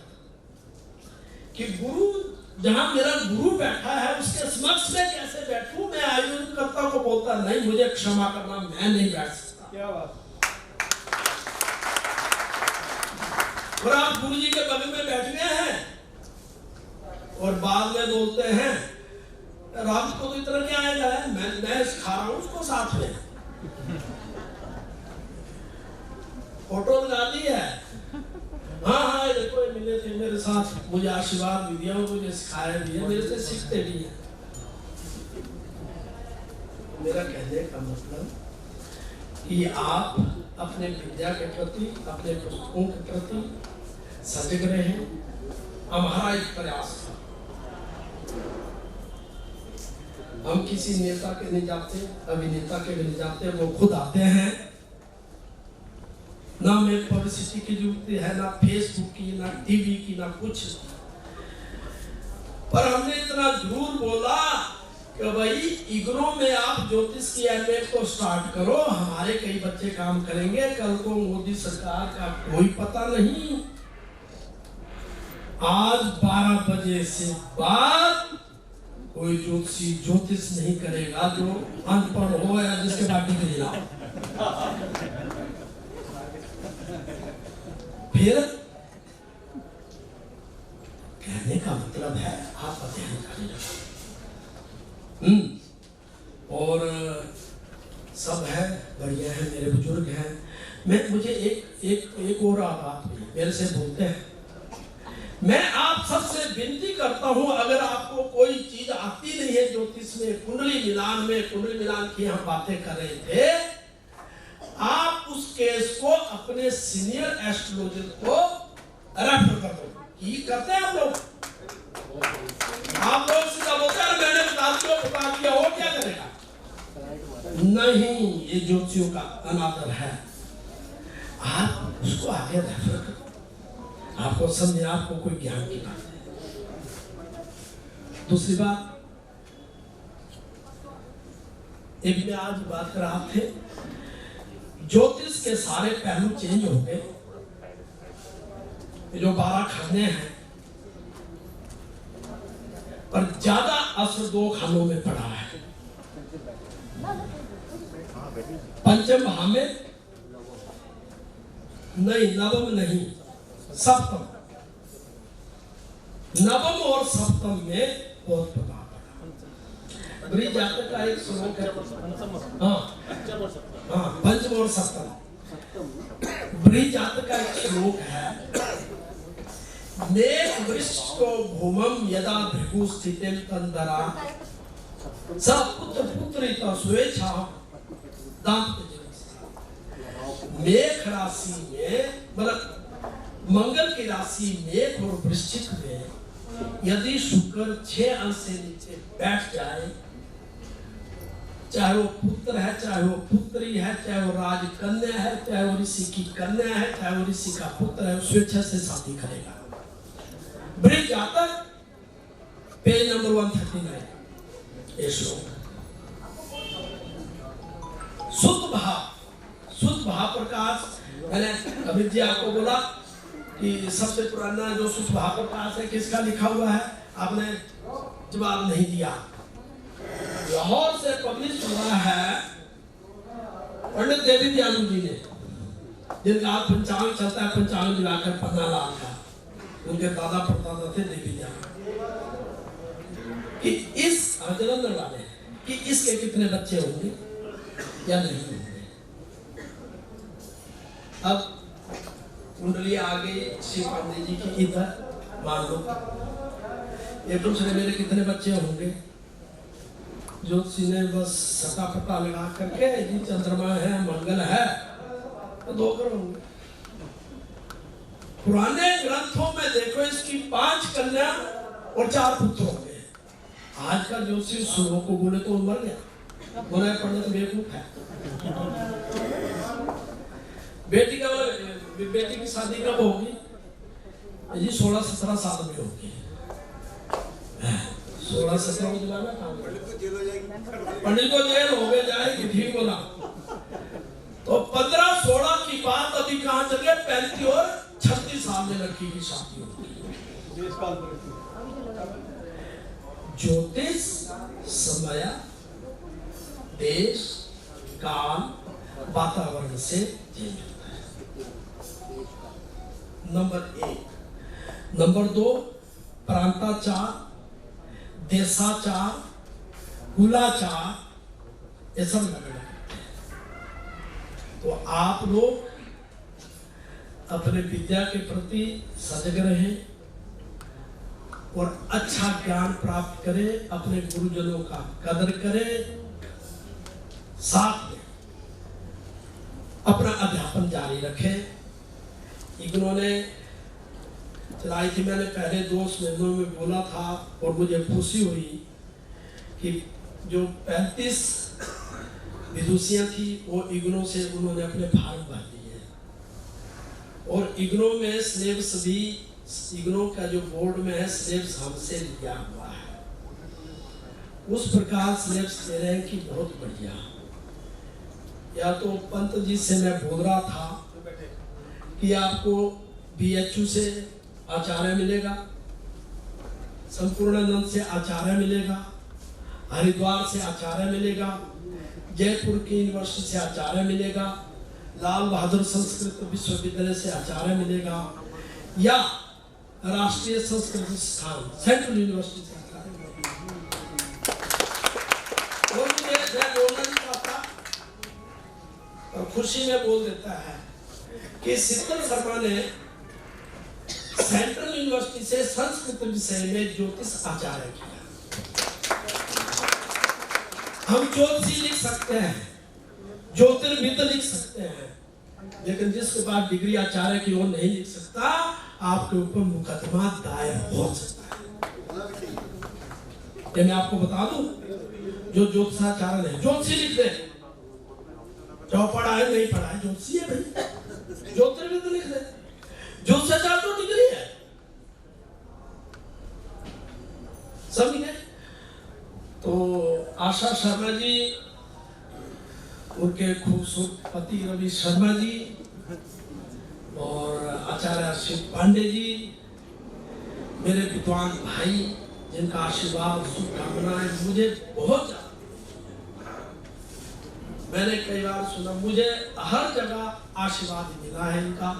कि गुरु, जहां मेरा गुरु बैठा है उसके समक्ष में कैसे बैठूं। मैं आयोजनकर्ता को बोलता नहीं, मुझे क्षमा करना, मैं नहीं बैठ सकता। क्या बात। और आप गुरु जी के बगल में बैठ गए हैं और बाद में बोलते हैं राम को तो इतना क्या आएगा, मैं सिखा रहा हूं उसको साथ में। फोटो लगा दी है, हाँ देखो ये मिले थे मेरे साथ, मुझे आशीर्वाद भी दिया, मुझे सिखाया भी है, मेरे से सीखते भी हैं। मेरा कहने का मतलब कि आप अपने विद्या के प्रति, अपने पुस्तकों के प्रति सजग रहे। हमारा एक प्रयास था, हम किसी नेता के नहीं जाते, अभिनेता के भी नहीं जाते, वो खुद आते हैं। ना में पब्लिसिटी की जरूरत है, ना फेसबुक की, ना टीवी की, ना कुछ। पर हमने इतना जरूर बोला कि भाई इग्रो में आप ज्योतिष की एमए को स्टार्ट करो, हमारे कई बच्चे काम करेंगे। कल को मोदी सरकार का कोई पता नहीं। आज 12 बजे से बाद कोई ज्योतिषी ज्योतिष नहीं करेगा जो अनपढ़ हो या जिसके बाद डिग्री ना हो। फिर कहने का मतलब है आप अध्ययन करें। और सब है, बढ़िया है, मेरे बुजुर्ग हैं। मुझे एक और बात हुई, मेरे से बोलते हैं, मैं आप सबसे विनती करता हूं, अगर आपको कोई चीज आती नहीं है ज्योतिष में, कुंडली मिलान की हम बातें कर रहे थे, आप उस केस को अपने सीनियर एस्ट्रोलॉजर को रेफर कर दो। ये करते हैं आप लोग सीधा बोलते हैं मैंने बता दिया, वो क्या करेगा? नहीं, ये ज्योतिषियों का अनादर है। आप उसको आगे रेफर करो, आपको समझे, आपको कोई ज्ञान की बात है। दूसरी बात, एक में आज बात कर रहा थे, ज्योतिष के सारे पहलू चेंज हो गए। जो 12 खाने हैं, पर ज्यादा असर 2 खानों में पड़ा है। पंचम भाव में नहीं, नवम नहीं, सप्तम। नवम और सप्तम में बहुत प्रभाव पड़ा। वृश्चिक जातक का एक श्लोक है, पंचम और सप्तम। वृश्चिक जातक का एक श्लोक है, नेक वृक्षो भूमम यदा भृगु स्थितिम तंदरा स पुत्र पुत्रिता स्वेच्छा दाम्पत्य। मेष राशि में, मतलब मंगल की राशि मेष और वृश्चिक में यदि शुक्र 6 अंश से नीचे बैठ जाए, चाहे वो पुत्र है, चाहे वो पुत्री है, चाहे वो राजकन्या है, चाहे वो ऋषि की कन्या है, चाहे वो ऋषि का पुत्र है, स्वेच्छा से शादी करेगा। वृश्चिक जातक, पेज नंबर 139 ये श्लोक। शुद्ध भाव प्रकाश, मैंने अभी जी आपको बोला कि सबसे पुराना जो शुद्ध भाव प्रकाश है किसका लिखा हुआ है, आपने जवाब नहीं दिया। लाहौर से पब्लिश हुआ है पंडित देवी दयालु जी ने, जिनका पंचांग चलता है, पंचांग मिलाकर 15 लाख का, उनके दादा परदादा थे देवी दयालु। कि इस जलंधर वाले कि इसके कितने बच्चे होंगे या नहीं होंगे। अब कुंडली आगे श्री पंडित जी की इधर मान लो, एक दूसरे मेरे कितने बच्चे होंगे, ज्योतिषी ने बस सटा पटा लगा करके जी चंद्रमा है, मंगल है, तो 2 करोड़ होंगे। पुराने ग्रंथों में देखो इसकी 5 कन्या और 4 पुत्र होंगे। आज का ज्योतिषी सुनो को बोले तो मर गया, बोला पढ़ने तो बेवकूफ है। बेटी की शादी कब होगी जी? 16-17 साल में होगी। 16-17 को जमाना था। पंडित को जेल हो जाएगी। पंडित को जेल हो गए जाएगी, ठीक बोला। तो 15-16 की बात अभी कहाँ चले, 35 और 36 साल में लड़की की शादी होती है। देश काल पर ज्योतिष समय, देश, काल, वातावरण से चेंज होता है। नंबर 1। नंबर 2, प्रांताचार, देशाचार, कुलाचार, ये सब लगने लगते हैं। तो आप लोग अपने विद्या के प्रति सजग रहें और अच्छा ज्ञान प्राप्त करें, अपने गुरुजनों का कदर करें, साथ में अपना अध्यापन जारी रखें। इन्होंने चलाई थी, मैंने पहले 2 महीनों में बोला था और मुझे खुशी हुई कि जो 35 विदुषियां थी वो इग्नो से उन्होंने अपने फार्म भर दिए और इग्नो में सिलेबस भी, इग्नो का जो बोर्ड में है सिलेबस हमसे लिया हुआ है, उस प्रकार सिलेबस दे रहे हैं कि बहुत बढ़िया। या तो पंत जी से मैं बोल रहा था कि आपको BHU से आचार्य मिलेगा, संपूर्णानंद से आचार्य मिलेगा, हरिद्वार से आचार्य मिलेगा, जयपुर की यूनिवर्सिटी से आचार्य मिलेगा, लाल बहादुर संस्कृत विश्वविद्यालय से आचार्य मिलेगा, या राष्ट्रीय संस्कृत संस्थान सेंट्रल यूनिवर्सिटी से आचार्य मिलेगा। और मुझे बोलना नहीं चाहता और खुशी में बोल देता है कि शीतल शर्मा ने सेंट्रल यूनिवर्सिटी से संस्कृत विषय में ज्योतिष आचार्य किया। हम ज्योतिषी लिख सकते हैं, ज्योतिर्विद लिख सकते हैं, लेकिन जिसके बाद डिग्री आचार्य की वो नहीं लिख सकता, आपके ऊपर मुकदमा दायर हो सकता है। ये मैं आपको बता दूं, जो ज्योतिषाचार्य है ज्योतिषी लिख दे, जो पढ़ा है नहीं पढ़ा है ज्योतिषी है भाई, ज्योतिर्विद लिख दे, ज्योतिषाचार्य तो डिग्री है, समझ गए। तो आशा शर्मा जी, उनके खूबसूरत पति रवि शर्मा जी और आचार्य शिव पांडे जी, मेरे विद्वान भाई जिनका आशीर्वाद शुभकामनाएं मुझे बहुत ज्यादा, मैंने कई बार सुना, मुझे हर जगह आशीर्वाद मिला है इनका।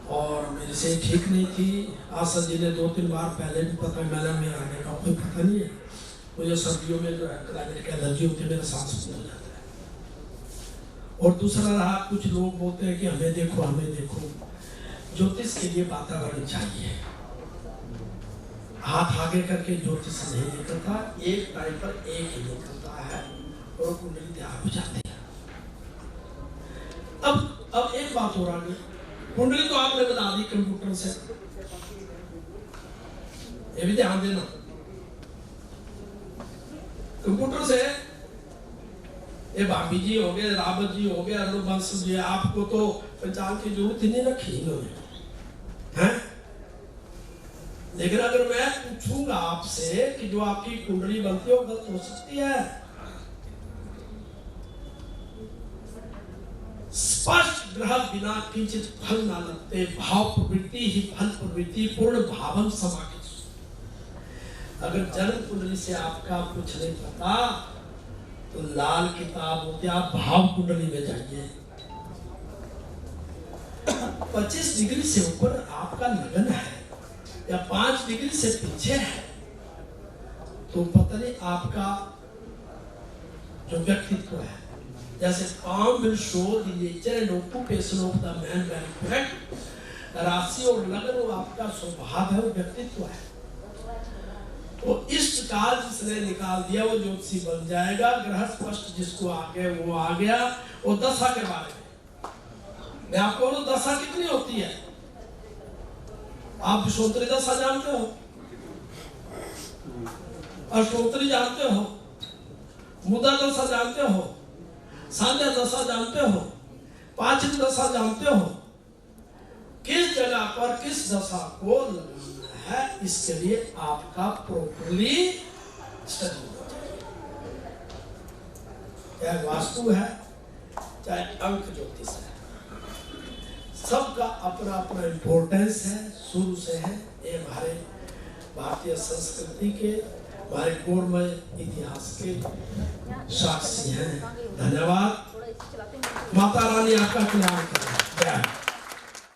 और मेरी से ठीक नहीं थी, आशा जी ने 2-3 बार पहले भी पता, मैंने मेरा आने का कोई पता नहीं है, मुझे सर्दियों में जो है क्लाइमेट की एलर्जी होती है, मेरा सांस फूल जाता है। और दूसरा रहा, कुछ लोग बोलते हैं कि हमें देखो हमें देखो, ज्योतिष के लिए वातावरण चाहिए, हाथ आगे करके ज्योतिष नहीं निकलता, एक टाइम पर एक ही निकलता है और कुंडली तैयार हो जाती है। अब एक बात हो रहा है, कुंडली तो आपने बता दी कंप्यूटर से, ये भी ध्यान देना, कंप्यूटर से ये भाभी जी हो गए, रावत जी हो गए, अरुण बंश जी, आपको तो पहचान की जरूरत ही नहीं रखी इन्होंने, हैं? लेकिन अगर मैं पूछूंगा आपसे कि जो आपकी कुंडली बनती है वो गलत हो सकती है, स्पष्ट ग्रह बिना किंचित फल न लगते, भाव प्रवृत्ति ही फल प्रवृत्ति, पूर्ण भावम समाहित। अगर जन्म कुंडली से आपका कुछ नहीं पता तो लाल किताब होती, आप भाव कुंडली में जाइए। 25 डिग्री से ऊपर आपका लगन है या 5 डिग्री से पीछे है तो पता नहीं आपका जो व्यक्तित्व है, जैसे palm will show the nature and occupation of the man very correct, राशि और लगन वो आपका स्वभाव है, वो व्यक्तित्व है। तो इष्ट काल जिसने निकाल दिया वो ज्योतिषी बन जाएगा, ग्रह स्पष्ट जिसको आ गया वो आ गया। वो दशा के बारे में मैं आपको बोलूं, दशा कितनी होती है? आप विषोत्तरी दशा जानते हो, अष्टोत्तरी जानते हो, मुदा दशा जानते हो, सांध्या दशा जानते हो, पांचवी दशा जानते हो। किस जगह पर किस दशा को लगाना है, इसके लिए आपका प्रॉपरली स्टडी होना चाहिए। चाहे वास्तु है, चाहे अंक ज्योतिष है, सबका अपना अपना इम्पोर्टेंस है, शुरू से है। ये हमारे भारतीय संस्कृति के, हमारे गौरवमय इतिहास के साक्षी हैं। धन्यवाद। माता रानी आपका कल्याण करें। जय।